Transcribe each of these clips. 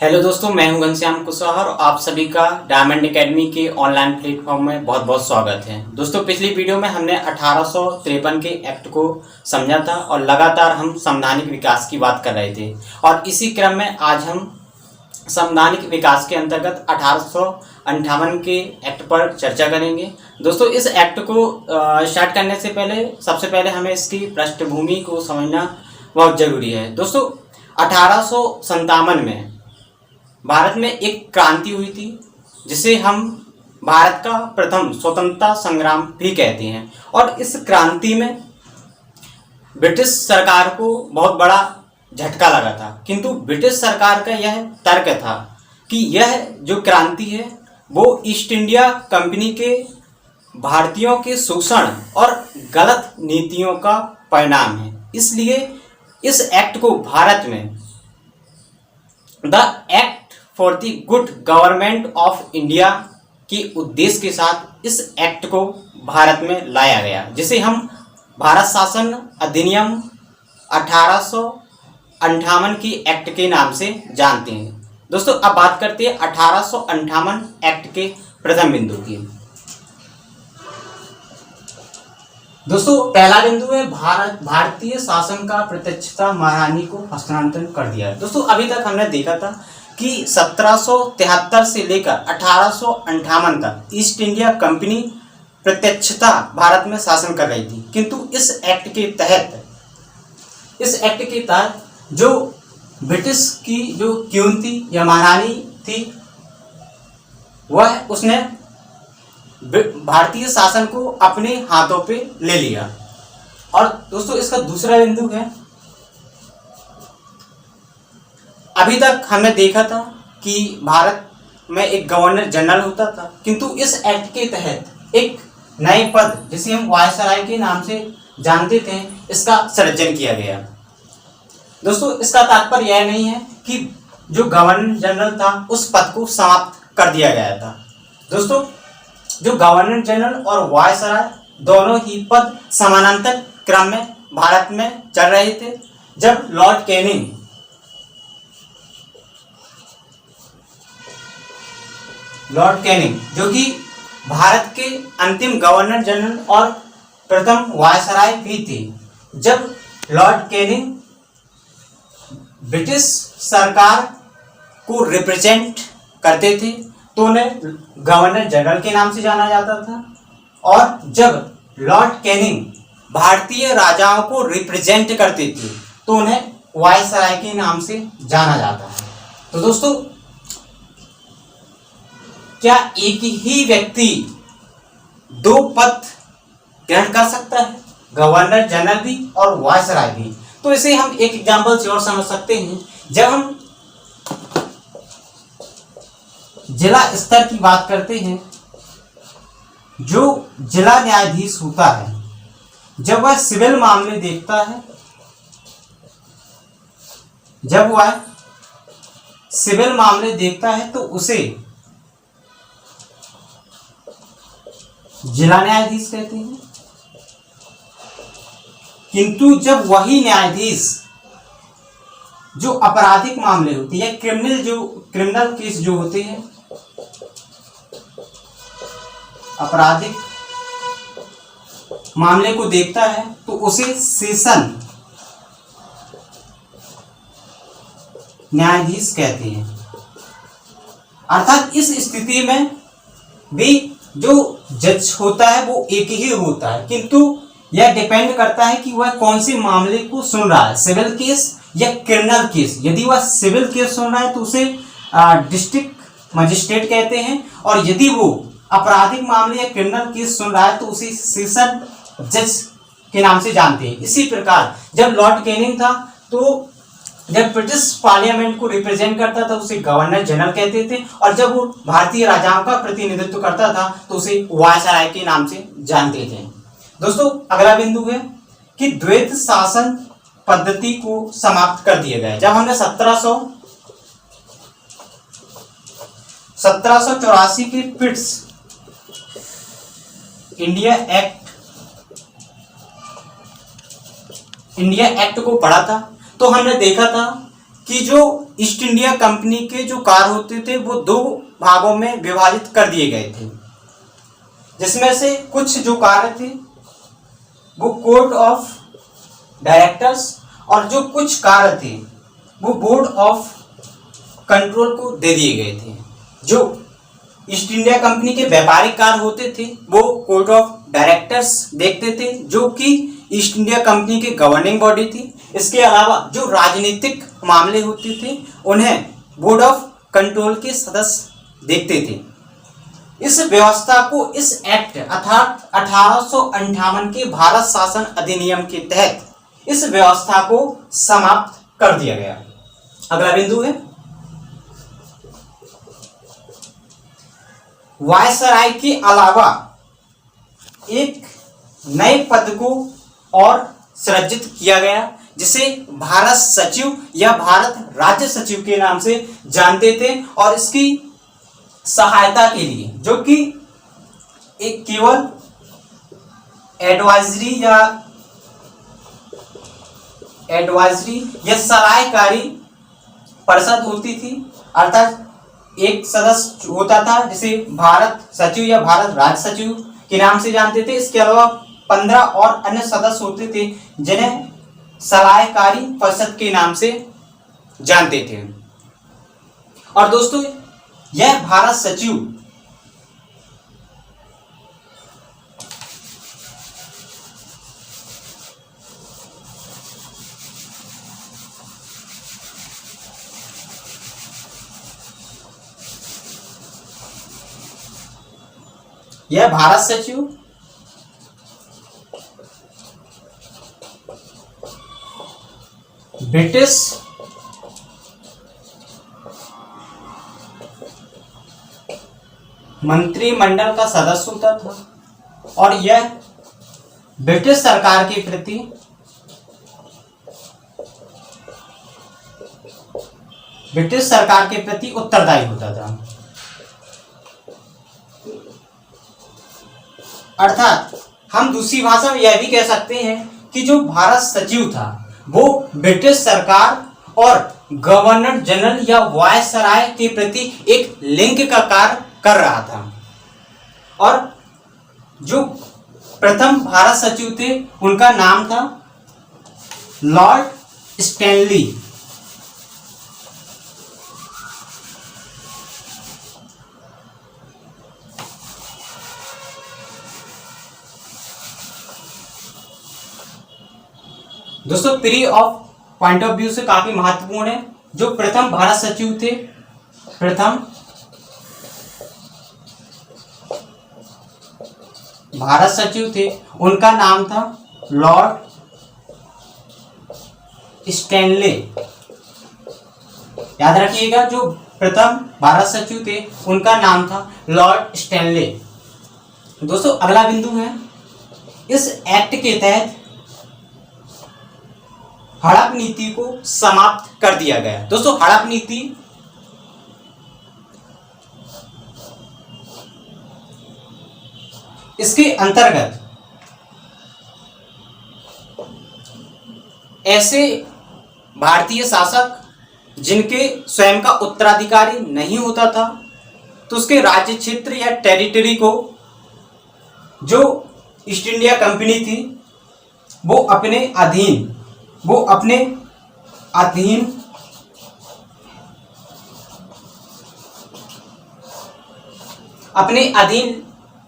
Hello दोस्तों, मैं हूं घनश्याम कुशवाहा और आप सभी का डायमंड एकेडमी के ऑनलाइन प्लेटफॉर्म में बहुत बहुत स्वागत है। दोस्तों, पिछली वीडियो में हमने 1853 के एक्ट को समझा था और लगातार हम संवैधानिक विकास की बात कर रहे थे और इसी क्रम में आज हम संवैधानिक विकास के अंतर्गत 1858 के एक्ट पर चर्चा करेंगे। दोस्तों, इस एक्ट को स्टार्ट करने से पहले सबसे पहले हमें इसकी पृष्ठभूमि को समझना बहुत जरूरी है। दोस्तों, 1857 में भारत में एक क्रांति हुई थी जिसे हम भारत का प्रथम स्वतंत्रता संग्राम भी कहते हैं और इस क्रांति में ब्रिटिश सरकार को बहुत बड़ा झटका लगा था। किंतु ब्रिटिश सरकार का यह तर्क था कि यह जो क्रांति है वो ईस्ट इंडिया कंपनी के भारतीयों के शोषण और गलत नीतियों का परिणाम है। इसलिए इस एक्ट को भारत में the act for the good government of India के उद्देश्य के साथ इस एक्ट को भारत में लाया गया, जिसे हम भारत शासन अधिनियम 1858 की एक्ट के नाम से जानते हैं। दोस्तों, अब बात करते हैं 1858 एक्ट के प्रथम बिंदु की। दोस्तों, पहला बिंदु है भारतीय शासन का प्रत्यक्षता महारानी को हस्तांतरण कर दिया। दोस्तों, अभी तक हमने देखा था कि 1773 से लेकर 1858 तक ईस्ट इंडिया कंपनी प्रत्यक्षता भारत में शासन कर रही थी। किंतु इस एक्ट के तहत जो ब्रिटिश की जो क्वीन थी या महारानी थी, वह उसने भारतीय शासन को अपने हाथों पे ले लिया। और दोस्तों, इसका दूसरा बिंदु है, अभी तक हमने देखा था कि भारत में एक गवर्नर जनरल होता था, किंतु इस एक्ट के तहत एक नए पद जिसे हम वायसराय के नाम से जानते थे, इसका सृजन किया गया। दोस्तों, इसका तात्पर्य यह नहीं है कि जो गवर्नर जनरल था उस पद को समाप्त कर दिया गया था। दोस्तों, जो गवर्नर जनरल और वायसराय दोनों ही पद समानांतर क्रम में भारत में चल रहे थे। जब लॉर्ड कैनिंग जो कि भारत के अंतिम गवर्नर जनरल और प्रथम वायसराय भी थे, जब लॉर्ड कैनिंग ब्रिटिश सरकार को रिप्रेजेंट करते थे तो उन्हें गवर्नर जनरल के नाम से जाना जाता था, और जब लॉर्ड कैनिंग भारतीय राजाओं को रिप्रेजेंट करते थे तो उन्हें वायसराय के नाम से जाना जाता है। तो दोस्तों, क्या एक ही व्यक्ति दो पद ग्रहण कर सकता है, गवर्नर जनरल भी और वायसराय भी? तो इसे हम एक एग्जांपल से और समझ सकते हैं। जब हम जिला स्तर की बात करते हैं, जो जिला न्यायाधीश होता है, जब वह सिविल मामले देखता है, तो उसे जिला न्यायाधीश कहते हैं। किंतु जब वही न्यायाधीश जो आपराधिक मामले होते हैं या क्रिमिनल केस जो होते हैं, आपराधिक मामले को देखता है, तो उसे सेशन न्यायाधीश कहते हैं। अर्थात इस स्थिति में भी जो जज होता है वो एक ही होता है, किंतु यह डिपेंड करता है कि वह कौन से मामले को सुन रहा है, सिविल केस या क्रिमिनल केस। यदि वह सिविल केस सुन रहा है तो उसे डिस्ट्रिक्ट मजिस्ट्रेट कहते हैं, और यदि वो आपराधिक मामले या क्रिमिनल केस सुन रहा है तो उसे सेशन जज के नाम से जानते हैं। इसी प्रकार जब लॉर्ड कैनिंग था, तो जब ब्रिटिश पार्लियामेंट को रिप्रेजेंट करता था उसे गवर्नर जनरल कहते थे, और जब वो भारतीय राजाओं का प्रतिनिधित्व करता था तो उसे वायसराय के नाम से जानते थे। दोस्तों, अगला बिंदु है कि द्वैत शासन पद्धति को समाप्त कर दिया गया। जब हमने 1784 के पिट्स इंडिया एक्ट को पढ़ा था, तो हमने देखा था कि जो ईस्ट इंडिया कंपनी के जो कार्य होते थे वो दो भागों में विभाजित कर दिए गए थे, जिसमें से कुछ जो कार्य थे वो कोर्ट ऑफ डायरेक्टर्स और जो कुछ कार्य थे वो बोर्ड ऑफ कंट्रोल को दे दिए गए थे। जो ईस्ट इंडिया कंपनी के व्यापारिक कार्य होते थे वो कोर्ट ऑफ डायरेक्टर्स देखते थे, जो कि ईस्ट इंडिया कंपनी की गवर्निंग बॉडी थी। इसके अलावा जो राजनीतिक मामले होते थे उन्हें बोर्ड ऑफ कंट्रोल के सदस्य देखते थे। इस व्यवस्था को इस एक्ट अर्थात 1858 के भारत शासन अधिनियम के तहत इस व्यवस्था को समाप्त कर दिया गया। अगला बिंदु है वायसराय के अलावा एक नए पद को और सृजित किया गया, जिसे भारत सचिव या भारत राज्य सचिव के नाम से जानते थे। और इसकी सहायता के लिए, जो कि एक केवल एडवाइजरी या सलाहकारी परिषद होती थी, अर्थात एक सदस्य होता था जिसे भारत सचिव या भारत राज्य सचिव के नाम से जानते थे। इसके अलावा 15 और अन्य सदस्य होते थे जिन्हें सलाहकारी परिषद के नाम से जानते थे। और दोस्तों यह भारत सचिव ब्रिटिश मंत्रिमंडल का सदस्य होता था और यह ब्रिटिश सरकार के प्रति उत्तरदायी होता था। अर्थात हम दूसरी भाषा में यह भी कह सकते हैं कि जो भारत सचिव था वो ब्रिटिश सरकार और गवर्नर जनरल या वायसराय के प्रति एक लिंक का कार्य कर रहा था। और जो प्रथम भारत सचिव थे उनका नाम था लॉर्ड स्टैनली। दोस्तों pre of point of view से काफी महत्वपूर्ण है। जो प्रथम भारत सचिव थे, उनका नाम था लॉर्ड स्टैनले। याद रखिएगा, जो प्रथम भारत सचिव थे उनका नाम था लॉर्ड स्टैनले। दोस्तों अगला बिंदु है, इस एक्ट के तहत हड़प नीति को समाप्त कर दिया गया। दोस्तों हड़प नीति इसके अंतर्गत ऐसे भारतीय शासक जिनके स्वयं का उत्तराधिकारी नहीं होता था, तो उसके राज्य क्षेत्र या टेरिटरी को जो ईस्ट इंडिया कंपनी थी वो अपने अधीन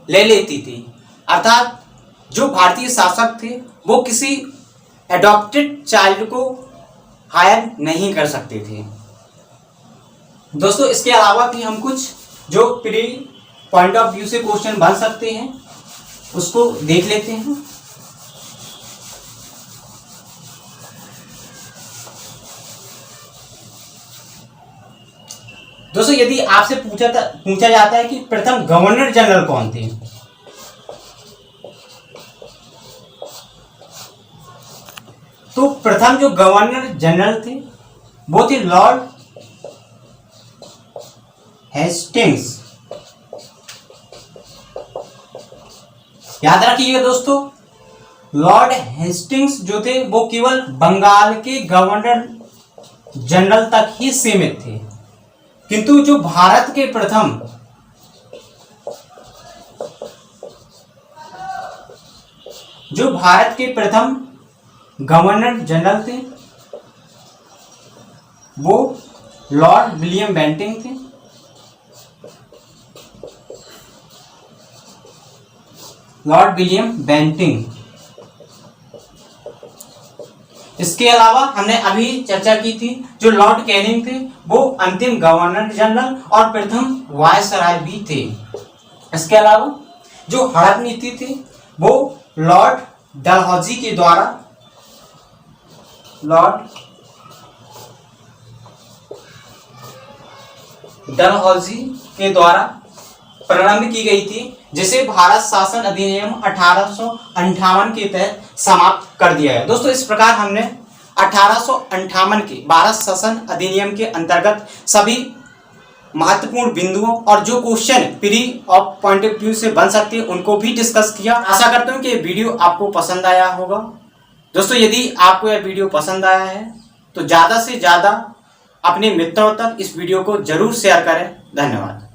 ले लेती थी। अर्थात जो भारतीय शासक थे वो किसी एडॉप्टेड चाइल्ड को हायर नहीं कर सकते थे। दोस्तों इसके अलावा भी हम कुछ जो प्री पॉइंट ऑफ व्यू से क्वेश्चन बन सकते हैं उसको देख लेते हैं। दोस्तों यदि आपसे पूछा जाता है कि प्रथम गवर्नर जनरल कौन थे, तो प्रथम जो गवर्नर जनरल थे वो थे लॉर्ड हेस्टिंग्स। याद रखिएगा दोस्तों, लॉर्ड हेस्टिंग्स जो थे वो केवल बंगाल के गवर्नर जनरल तक ही सीमित थे। किंतु जो भारत के प्रथम गवर्नर जनरल थे वो लॉर्ड विलियम बेंटिंग थे। Lord William Bentinck. इसके अलावा हमने अभी चर्चा की थी जो लॉर्ड कैनिंग थे वो अंतिम गवर्नर जनरल और प्रथम वायसराय भी थे। इसके अलावा जो हड़प नीति थी वो लॉर्ड डलहौजी के द्वारा प्रारंभ की गई थी, जिसे भारत शासन अधिनियम 1858 के तहत समाप्त कर दिया गया। दोस्तों इस प्रकार हमने 1858 के भारत शासन अधिनियम के अंतर्गत सभी महत्वपूर्ण बिंदुओं और जो question pre of point of view से बन सकते हैं उनको भी डिस्कस किया। आशा करता हूं कि ये वीडियो आपको पसंद आया होगा। दोस्तों यदि आपको यह वीडियो पसंद आया है तो ज़्यादा से ज़्यादा अपने मित्रों तक इस वीडियो को जरूर शेयर करें। धन्यवाद।